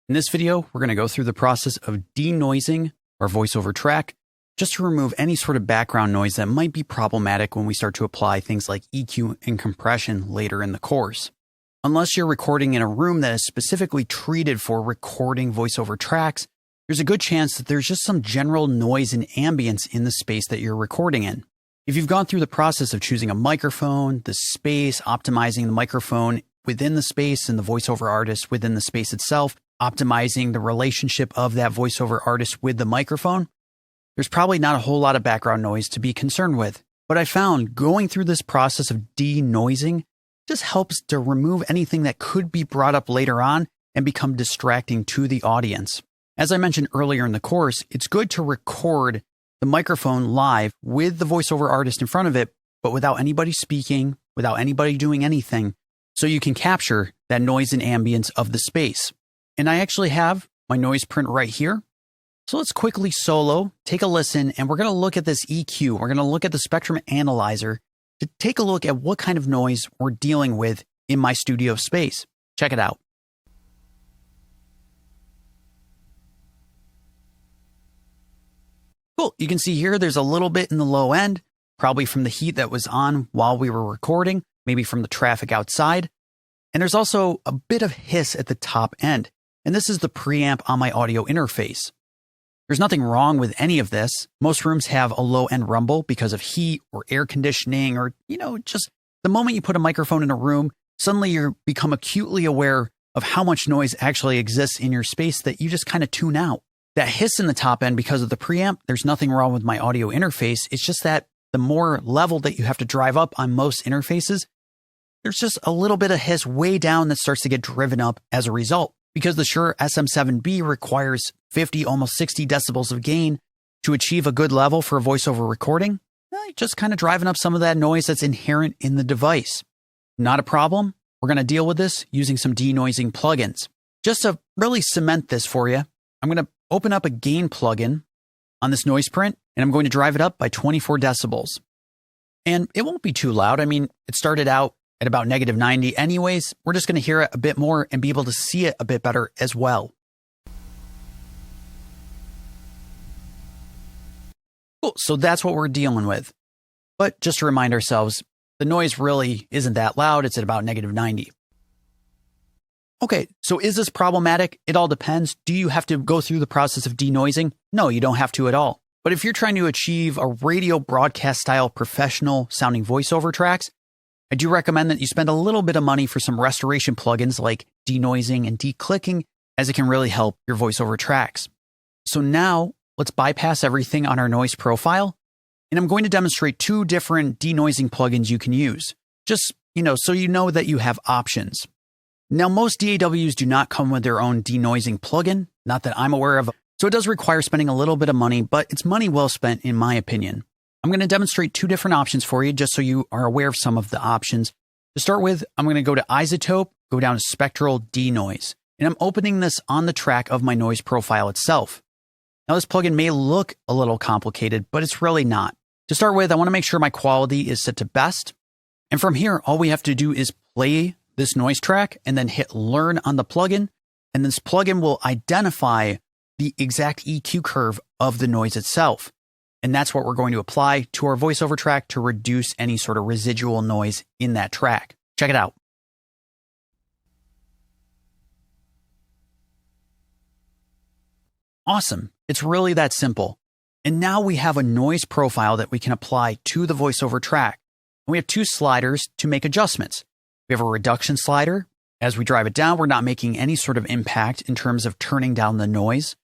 In this video, we're going to go through the process of denoising our voiceover track just to remove any sort of background noise that might be problematic when we start to apply things like EQ and compression later in the course. Unless you're recording in a room that is specifically treated for recording voiceover tracks, there's a good chance that there's just some general noise and ambience in the space that you're recording in. If you've gone through the process of choosing a microphone, the space, optimizing the microphone within the space and the voiceover artist within the space itself, optimizing the relationship of that voiceover artist with the microphone, there's probably not a whole lot of background noise to be concerned with. But I found going through this process of denoising just helps to remove anything that could be brought up later on and become distracting to the audience. As I mentioned earlier in the course, it's good to record the microphone live with the voiceover artist in front of it, but without anybody speaking, without anybody doing anything, so you can capture that noise and ambience of the space. And I actually have my noise print right here. So let's quickly solo, take a listen, and we're going to look at this EQ. We're going to look at the spectrum analyzer to take a look at what kind of noise we're dealing with in my studio space. Check it out. Cool. You can see here there's a little bit in the low end, probably from the heat that was on while we were recording, maybe from the traffic outside. And there's also a bit of hiss at the top end. And this is the preamp on my audio interface. There's nothing wrong with any of this. Most rooms have a low end rumble because of heat or air conditioning or, just the moment you put a microphone in a room, suddenly you become acutely aware of how much noise actually exists in your space that you just kind of tune out. That hiss in the top end because of the preamp, there's nothing wrong with my audio interface. It's just that the more level that you have to drive up on most interfaces, there's just a little bit of hiss way down that starts to get driven up as a result. Because the Shure SM7B requires 50, almost 60 decibels of gain to achieve a good level for a voiceover recording, just kind of driving up some of that noise that's inherent in the device. Not a problem. We're going to deal with this using some denoising plugins. Just to really cement this for you, I'm going to open up a gain plugin on this noise print, and I'm going to drive it up by 24 decibels. And it won't be too loud. I mean, it started out at about -90 anyways. We're just going to hear it a bit more and be able to see it a bit better as well. Cool, so that's what we're dealing with. But just to remind ourselves, the noise really isn't that loud. It's at about -90. Okay, so is this problematic? It all depends. Do you have to go through the process of denoising? No, you don't have to at all. But if you're trying to achieve a radio broadcast style professional sounding voiceover tracks, I do recommend that you spend a little bit of money for some restoration plugins like denoising and declicking, as it can really help your voiceover tracks. So now let's bypass everything on our noise profile. And I'm going to demonstrate two different denoising plugins you can use. Just, so you know that you have options. Now, most DAWs do not come with their own denoising plugin, not that I'm aware of. So it does require spending a little bit of money, but it's money well spent in my opinion. I'm going to demonstrate two different options for you just so you are aware of some of the options. To start with, I'm going to go to Isotope, go down to Spectral Denoise, and I'm opening this on the track of my noise profile itself. Now this plugin may look a little complicated, but it's really not. To start with, I want to make sure my quality is set to best. And from here, all we have to do is play this noise track and then hit Learn on the plugin. And this plugin will identify the exact EQ curve of the noise itself. And that's what we're going to apply to our voiceover track to reduce any sort of residual noise in that track. Check it out. Awesome. It's really that simple. And now we have a noise profile that we can apply to the voiceover track. And we have two sliders to make adjustments. We have a reduction slider. As we drive it down, we're not making any sort of impact in terms of turning down the noise.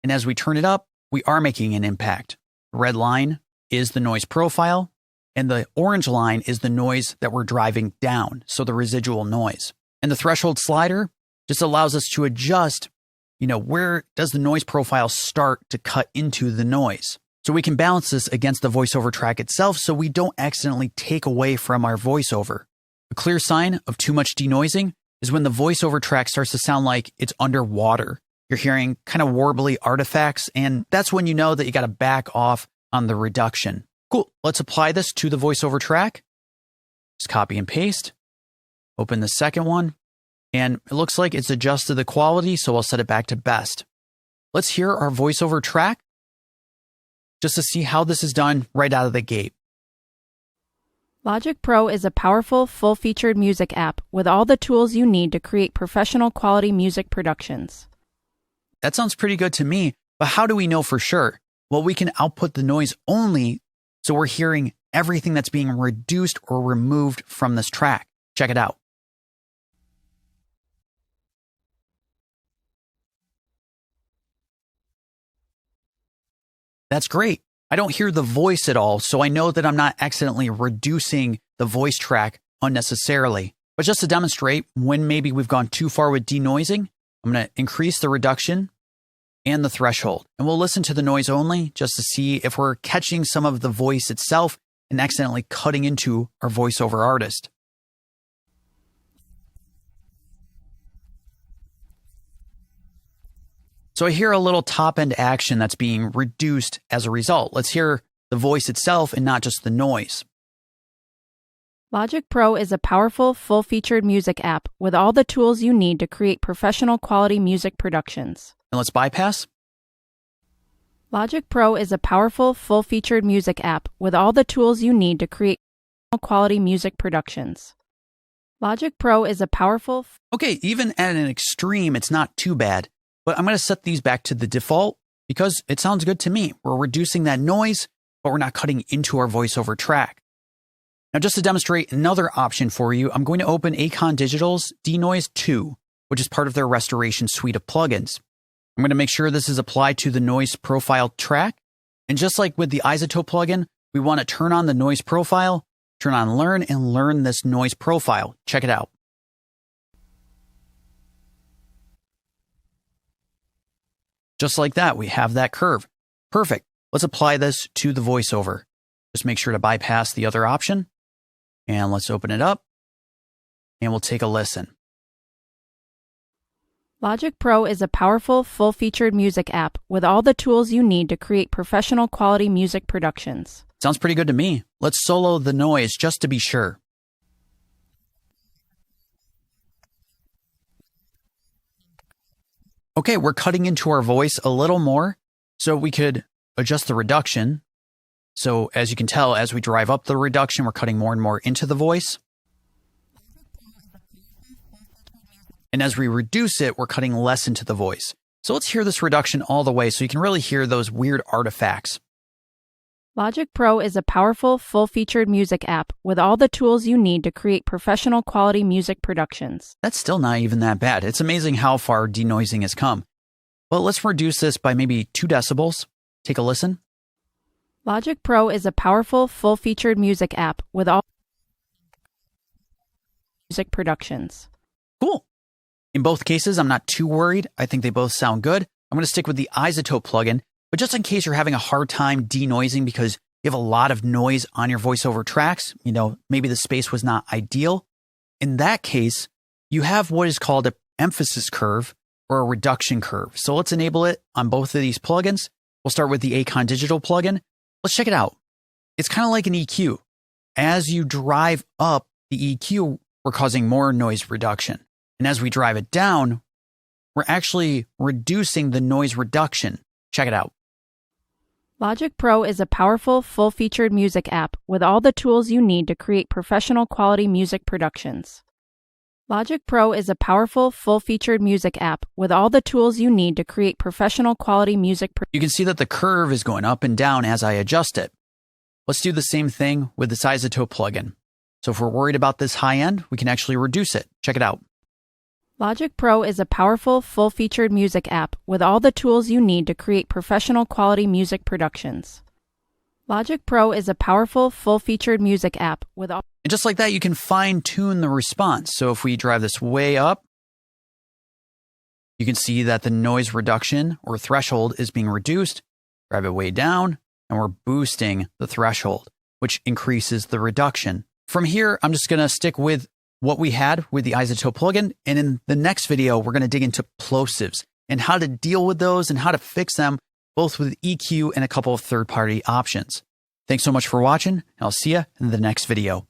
And as we turn it up, we are making an impact. The red line is the noise profile, and the orange line is the noise that we're driving down, so the residual noise. And the threshold slider just allows us to adjust, where does the noise profile start to cut into the noise. So we can balance this against the voiceover track itself so we don't accidentally take away from our voiceover. A clear sign of too much denoising is when the voiceover track starts to sound like it's underwater. You're hearing kind of warbly artifacts, and that's when you know that you got to back off on the reduction. Cool. Let's apply this to the voiceover track. Just copy and paste. Open the second one. And it looks like it's adjusted the quality, so I'll set it back to best. Let's hear our voiceover track just to see how this is done right out of the gate. Logic Pro is a powerful, full-featured music app with all the tools you need to create professional quality music productions. That sounds pretty good to me, but how do we know for sure? Well, we can output the noise only, so we're hearing everything that's being reduced or removed from this track. Check it out. That's great. I don't hear the voice at all, so I know that I'm not accidentally reducing the voice track unnecessarily. But just to demonstrate when maybe we've gone too far with denoising, I'm going to increase the reduction and the threshold. And we'll listen to the noise only just to see if we're catching some of the voice itself and accidentally cutting into our voiceover artist. So I hear a little top-end action that's being reduced as a result. Let's hear the voice itself and not just the noise. Logic Pro is a powerful, full-featured music app with all the tools you need to create professional quality music productions. And let's bypass. Logic Pro is a powerful, full-featured music app with all the tools you need to create quality music productions. Logic Pro is a powerful... Okay, even at an extreme, it's not too bad. But I'm going to set these back to the default because it sounds good to me. We're reducing that noise, but we're not cutting into our voiceover track. Now, just to demonstrate another option for you, I'm going to open Acon Digital's Denoise 2, which is part of their restoration suite of plugins. I'm going to make sure this is applied to the noise profile track. And just like with the iZotope plugin, we want to turn on the noise profile, turn on learn, and learn this noise profile. Check it out. Just like that, we have that curve. Perfect. Let's apply this to the voiceover. Just make sure to bypass the other option. And let's open it up. And we'll take a listen. Logic Pro is a powerful, full-featured music app with all the tools you need to create professional quality music productions. Sounds pretty good to me. Let's solo the noise just to be sure. Okay, we're cutting into our voice a little more, so we could adjust the reduction. So as you can tell, as we drive up the reduction, we're cutting more and more into the voice. And as we reduce it, we're cutting less into the voice. So let's hear this reduction all the way so you can really hear those weird artifacts. Logic Pro is a powerful, full-featured music app with all the tools you need to create professional quality music productions. That's still not even that bad. It's amazing how far denoising has come. Well, let's reduce this by maybe 2 decibels. Take a listen. Logic Pro is a powerful, full-featured music app with all music productions. Cool. In both cases, I'm not too worried. I think they both sound good. I'm going to stick with the iZotope plugin. But just in case you're having a hard time denoising because you have a lot of noise on your voiceover tracks, maybe the space was not ideal. In that case, you have what is called an emphasis curve or a reduction curve. So let's enable it on both of these plugins. We'll start with the Acon Digital plugin. Let's check it out. It's kind of like an EQ. As you drive up the EQ, we're causing more noise reduction. And as we drive it down, we're actually reducing the noise reduction. Check it out. Logic Pro is a powerful, full-featured music app with all the tools you need to create professional quality music productions. Logic Pro is a powerful, full-featured music app with all the tools you need to create professional quality music. You can see that the curve is going up and down as I adjust it. Let's do the same thing with the iZotope plugin. So if we're worried about this high end, we can actually reduce it. Check it out. Logic Pro is a powerful, full-featured music app with all the tools you need to create professional quality music productions. Logic Pro is a powerful, full-featured music app with all... And just like that, you can fine-tune the response. So if we drive this way up, you can see that the noise reduction or threshold is being reduced. Drive it way down, and we're boosting the threshold, which increases the reduction. From here, I'm just going to stick with what we had with the iZotope plugin. And in the next video, we're going to dig into plosives and how to deal with those and how to fix them, both with EQ and a couple of third-party options. Thanks so much for watching, and I'll see you in the next video.